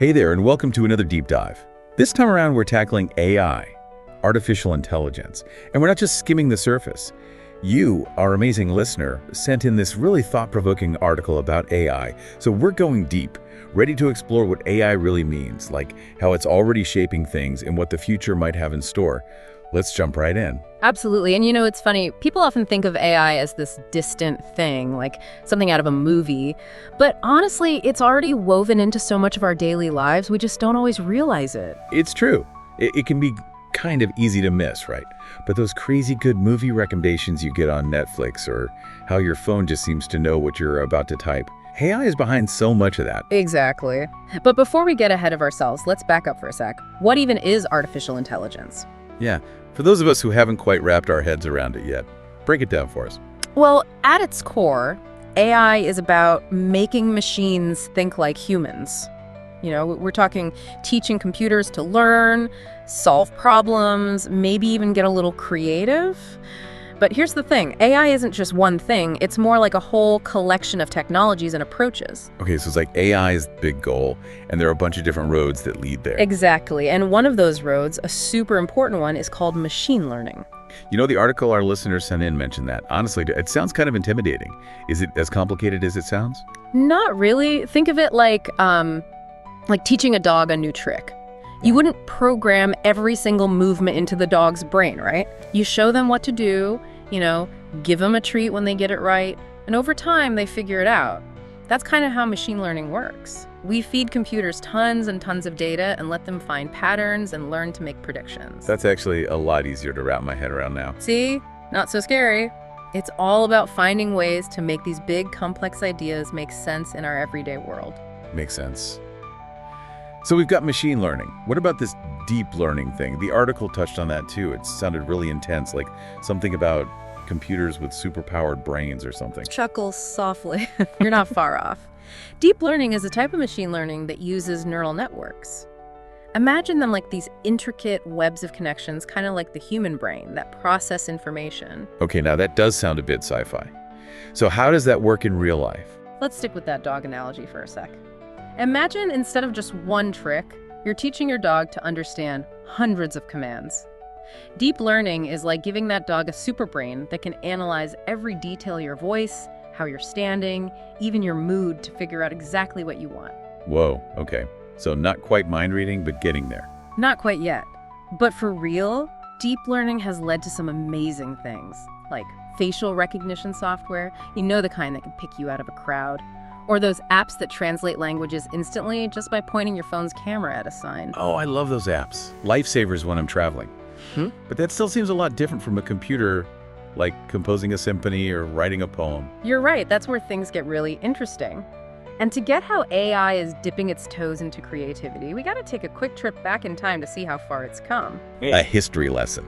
Hey there, and welcome to another deep dive. This time around, we're tackling AI, artificial intelligence, and we're not just skimming the surface. You, our amazing listener, sent in this really thought-provoking article about AI, so we're going deep, ready to explore what AI really means, like how it's already shaping things and what the future might have in store. Let's jump right in. Absolutely. And it's funny, people often think of AI as this distant thing, like something out of a movie. But honestly, it's already woven into so much of our daily lives, we just don't always realize it. It's true. It can be kind of easy to miss, right? But those crazy good movie recommendations you get on Netflix, or how your phone just seems to know what you're about to type, AI is behind so much of that. Exactly. But before we get ahead of ourselves, let's back up for a sec. What even is artificial intelligence? Yeah, for those of us who haven't quite wrapped our heads around it yet, break it down for us. Well, at its core, AI is about making machines think like humans. We're talking teaching computers to learn, solve problems, maybe even get a little creative. But here's the thing, AI isn't just one thing, it's more like a whole collection of technologies and approaches. Okay, so it's like AI is the big goal, and there are a bunch of different roads that lead there. Exactly, and one of those roads, a super important one, is called machine learning. The article our listeners sent in mentioned that. Honestly, it sounds kind of intimidating. Is it as complicated as it sounds? Not really. Think of it like teaching a dog a new trick. You wouldn't program every single movement into the dog's brain, right? You show them what to do, give them a treat when they get it right, and over time they figure it out. That's kind of how machine learning works. We feed computers tons and tons of data and let them find patterns and learn to make predictions. That's actually a lot easier to wrap my head around now. See? Not so scary. It's all about finding ways to make these big, complex ideas make sense in our everyday world. Makes sense. So we've got machine learning. What about this deep learning thing? The article touched on that too. It sounded really intense, like something about computers with superpowered brains or something. Chuckle softly. You're not far off. Deep learning is a type of machine learning that uses neural networks. Imagine them like these intricate webs of connections, kind of like the human brain that process information. Okay, now that does sound a bit sci-fi. So how does that work in real life? Let's stick with that dog analogy for a sec. Imagine instead of just one trick, you're teaching your dog to understand hundreds of commands. Deep learning is like giving that dog a super brain that can analyze every detail of your voice, how you're standing, even your mood to figure out exactly what you want. Whoa, okay. So not quite mind reading, but getting there. Not quite yet. But for real, deep learning has led to some amazing things, like facial recognition software, the kind that can pick you out of a crowd. Or those apps that translate languages instantly just by pointing your phone's camera at a sign. Oh, I love those apps. Lifesavers when I'm traveling. But that still seems a lot different from a computer, like composing a symphony or writing a poem. You're right, that's where things get really interesting. And to get how AI is dipping its toes into creativity, we gotta take a quick trip back in time to see how far it's come. A history lesson.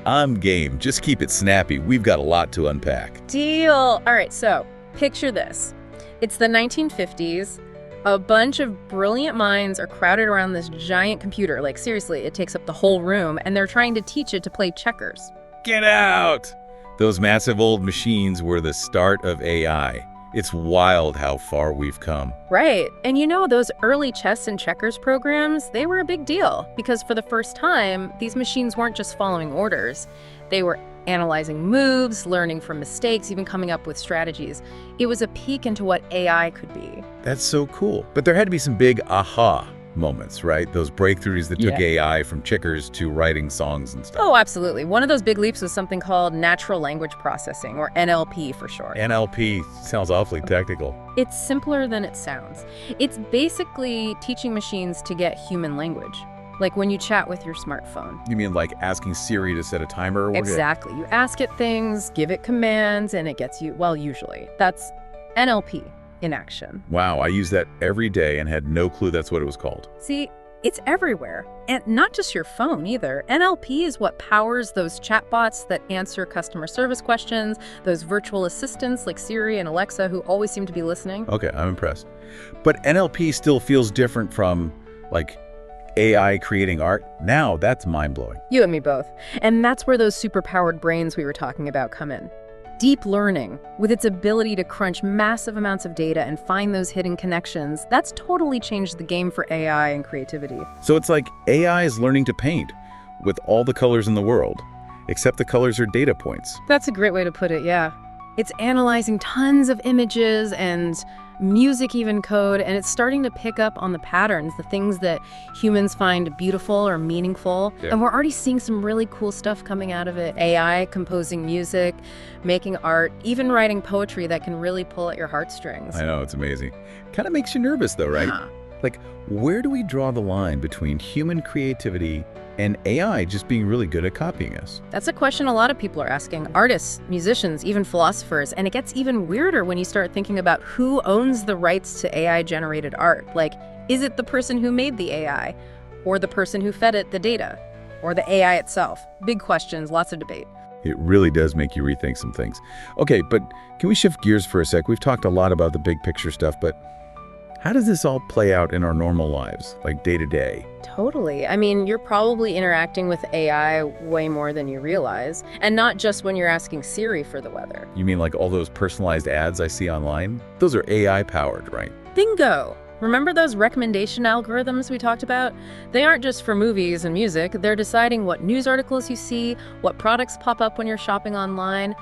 I'm game. Just keep it snappy. We've got a lot to unpack. Deal! All right, so picture this. It's the 1950s. A bunch of brilliant minds are crowded around this giant computer. Like, seriously, it takes up the whole room, and they're trying to teach it to play checkers. Get out! Those massive old machines were the start of AI. It's wild how far we've come. Right. And those early chess and checkers programs, they were a big deal. Because for the first time, these machines weren't just following orders. They were analyzing moves, learning from mistakes, even coming up with strategies. It was a peek into what AI could be. That's so cool. But there had to be some big aha moments, right? Those breakthroughs that took AI from checkers to writing songs and stuff. Oh, absolutely. One of those big leaps was something called natural language processing, or NLP for short. NLP sounds awfully technical. It's simpler than it sounds. It's basically teaching machines to get human language. Like when you chat with your smartphone. You mean like asking Siri to set a timer? Exactly. You ask it things, give it commands, and it gets you, well, usually. That's NLP in action. Wow, I use that every day and had no clue that's what it was called. See, it's everywhere. And not just your phone either. NLP is what powers those chatbots that answer customer service questions, those virtual assistants like Siri and Alexa who always seem to be listening. Okay, I'm impressed. But NLP still feels different from, like, AI creating art. Now that's mind-blowing. You and me both. And that's where those superpowered brains we were talking about come in. Deep learning, with its ability to crunch massive amounts of data and find those hidden connections, that's totally changed the game for AI and creativity. So it's like AI is learning to paint with all the colors in the world, except the colors are data points. That's a great way to put it, yeah. It's analyzing tons of images and music even code, and it's starting to pick up on the patterns, the things that humans find beautiful or meaningful. Yeah. And we're already seeing some really cool stuff coming out of it. AI composing music, making art, even writing poetry that can really pull at your heartstrings. I know, it's amazing. Kind of makes you nervous though, right? Yeah. Like, where do we draw the line between human creativity and AI just being really good at copying us? That's a question a lot of people are asking. Artists, musicians, even philosophers. And it gets even weirder when you start thinking about who owns the rights to AI-generated art. Like, is it the person who made the AI? Or the person who fed it the data? Or the AI itself? Big questions, lots of debate. It really does make you rethink some things. Okay, but can we shift gears for a sec? We've talked a lot about the big picture stuff, but how does this all play out in our normal lives, like day to day? Totally. I mean, you're probably interacting with AI way more than you realize. And not just when you're asking Siri for the weather. You mean like all those personalized ads I see online? Those are AI powered, right? Bingo! Remember those recommendation algorithms we talked about? They aren't just for movies and music. They're deciding what news articles you see, what products pop up when you're shopping online.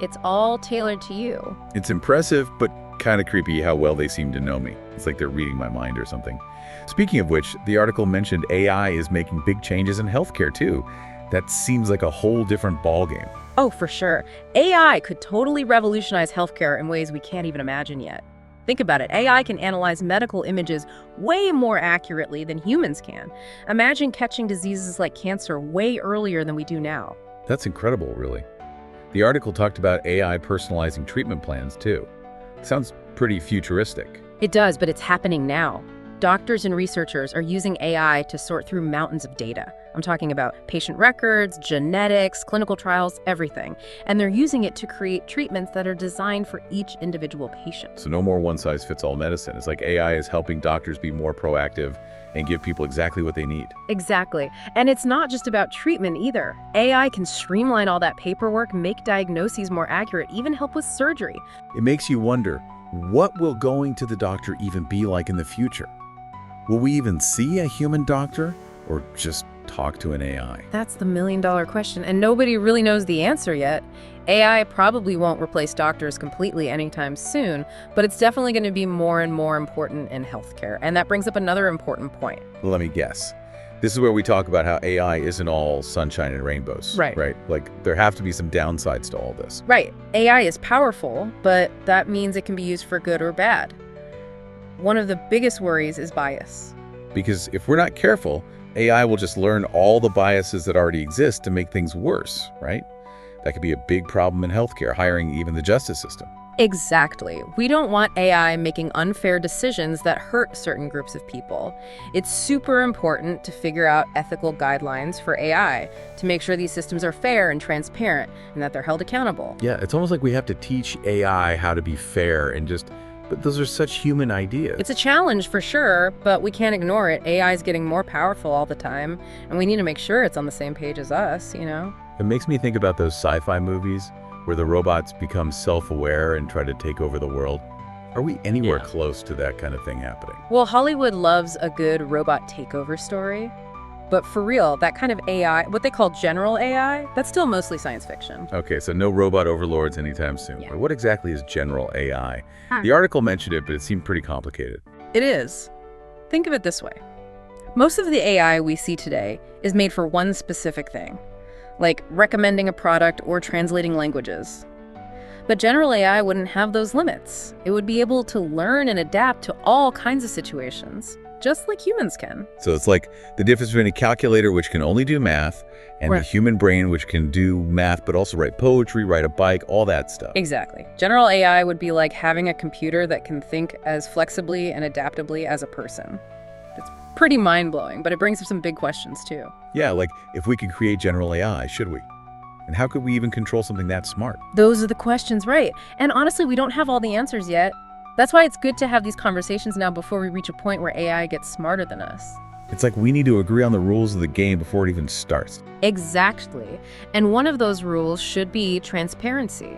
It's all tailored to you. It's impressive, but kind of creepy how well they seem to know me. It's like they're reading my mind or something. Speaking of which, the article mentioned AI is making big changes in healthcare too. That seems like a whole different ballgame. Oh, for sure. AI could totally revolutionize healthcare in ways we can't even imagine yet. Think about it. AI can analyze medical images way more accurately than humans can. Imagine catching diseases like cancer way earlier than we do now. That's incredible, really. The article talked about AI personalizing treatment plans too. Sounds pretty futuristic. It does, but it's happening now. Doctors and researchers are using AI to sort through mountains of data. I'm talking about patient records, genetics, clinical trials, everything. And they're using it to create treatments that are designed for each individual patient. So no more one-size-fits-all medicine. It's like AI is helping doctors be more proactive and give people exactly what they need. Exactly. And it's not just about treatment either. AI can streamline all that paperwork, make diagnoses more accurate, even help with surgery. It makes you wonder, what will going to the doctor even be like in the future? Will we even see a human doctor or just talk to an AI? That's the million-dollar question, and nobody really knows the answer yet. AI probably won't replace doctors completely anytime soon, but it's definitely going to be more and more important in healthcare. And that brings up another important point. Let me guess. This is where we talk about how AI isn't all sunshine and rainbows. Right. Right? Like, there have to be some downsides to all this. Right. AI is powerful, but that means it can be used for good or bad. One of the biggest worries is bias. Because if we're not careful, AI will just learn all the biases that already exist to make things worse, right? That could be a big problem in healthcare, hiring even the justice system. Exactly. We don't want AI making unfair decisions that hurt certain groups of people. It's super important to figure out ethical guidelines for AI to make sure these systems are fair and transparent and that they're held accountable. Yeah, it's almost like we have to teach AI how to be fair and but those are such human ideas. It's a challenge for sure, but we can't ignore it. AI is getting more powerful all the time, and we need to make sure it's on the same page as us, you know? It makes me think about those sci-fi movies where the robots become self-aware and try to take over the world. Are we anywhere close to that kind of thing happening? Well, Hollywood loves a good robot takeover story. But for real, that kind of AI, what they call general AI, that's still mostly science fiction. Okay, so no robot overlords anytime soon. Yeah. But what exactly is general AI? The article mentioned it, but it seemed pretty complicated. It is. Think of it this way. Most of the AI we see today is made for one specific thing, like recommending a product or translating languages. But general AI wouldn't have those limits. It would be able to learn and adapt to all kinds of situations, just like humans can. So it's like the difference between a calculator, which can only do math, and the human brain, which can do math, but also write poetry, ride a bike, all that stuff. Exactly. General AI would be like having a computer that can think as flexibly and adaptably as a person. It's pretty mind-blowing, but it brings up some big questions too. Yeah, like if we could create general AI, should we? And how could we even control something that smart? Those are the questions, right? And honestly, we don't have all the answers yet. That's why it's good to have these conversations now before we reach a point where AI gets smarter than us. It's like we need to agree on the rules of the game before it even starts. Exactly. And one of those rules should be transparency.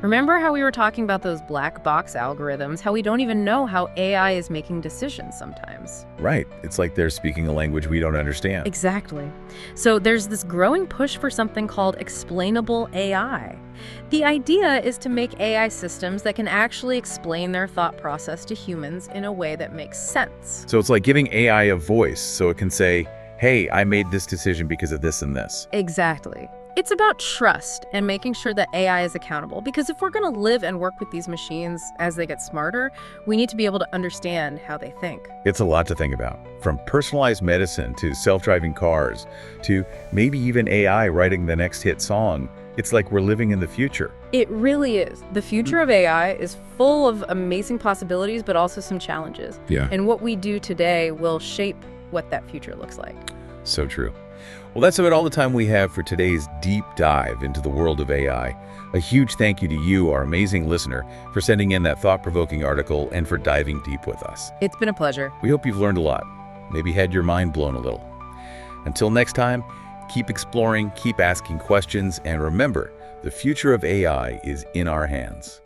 Remember how we were talking about those black box algorithms, how we don't even know how AI is making decisions sometimes? Right. It's like they're speaking a language we don't understand. Exactly. So there's this growing push for something called explainable AI. The idea is to make AI systems that can actually explain their thought process to humans in a way that makes sense. So it's like giving AI a voice so it can say, hey, I made this decision because of this and this. Exactly. It's about trust and making sure that AI is accountable, because if we're going to live and work with these machines as they get smarter, we need to be able to understand how they think. It's a lot to think about, from personalized medicine to self-driving cars to maybe even AI writing the next hit song. It's like we're living in the future. It really is. The future of AI is full of amazing possibilities, but also some challenges. Yeah. And what we do today will shape what that future looks like. So true. Well, that's about all the time we have for today's deep dive into the world of AI. A huge thank you to you, our amazing listener, for sending in that thought-provoking article and for diving deep with us. It's been a pleasure. We hope you've learned a lot, maybe had your mind blown a little. Until next time, keep exploring, keep asking questions, and remember, the future of AI is in our hands.